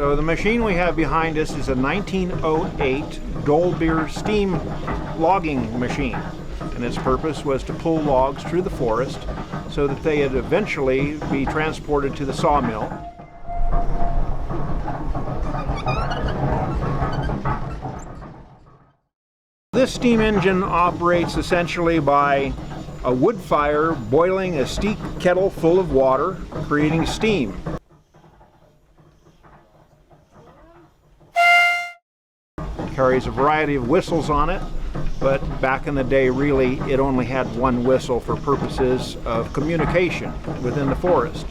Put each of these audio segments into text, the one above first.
So the machine we have behind us is a 1908 Dolbeer steam logging machine, and its purpose was to pull logs through the forest so that they would eventually be transported to the sawmill. This steam engine operates essentially by a wood fire boiling a steep kettle full of water, creating steam. It carries a variety of whistles on it, but back in the day, really, it only had one whistle for purposes of communication within the forest.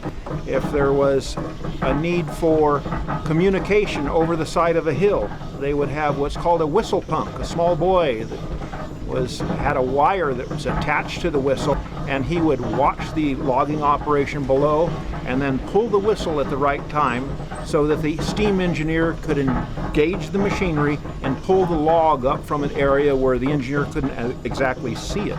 If there was a need for communication over the side of a hill, they would have what's called a whistle punk, a small boy that had a wire that was attached to the whistle, and he would watch the logging operation below and then pull the whistle at the right time so that the steam engineer could engage the machinery and pull the log up from an area where the engineer couldn't exactly see it.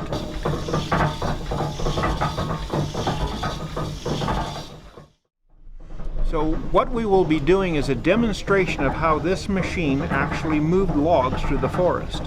So what we will be doing is a demonstration of how this machine actually moved logs through the forest.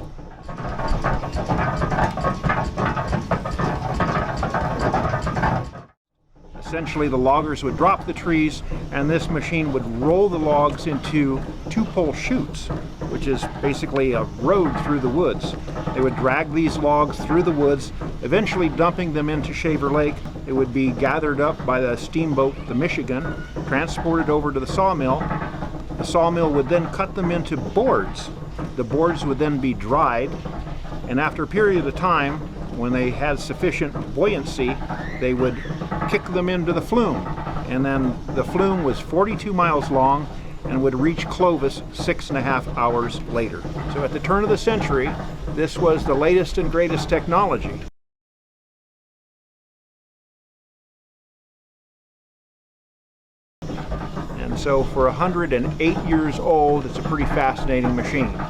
Essentially, the loggers would drop the trees, and this machine would roll the logs into two-pole chutes, which is basically a road through the woods. They would drag these logs through the woods, eventually dumping them into Shaver Lake. It would be gathered up by the steamboat, the Michigan, transported over to the sawmill. The sawmill would then cut them into boards. The boards would then be dried, and after a period of time, when they had sufficient buoyancy, they would kick them into the flume. And then the flume was 42 miles long and would reach Clovis 6.5 hours later. So at the turn of the century, this was the latest and greatest technology. And so for 108 years old, it's a pretty fascinating machine.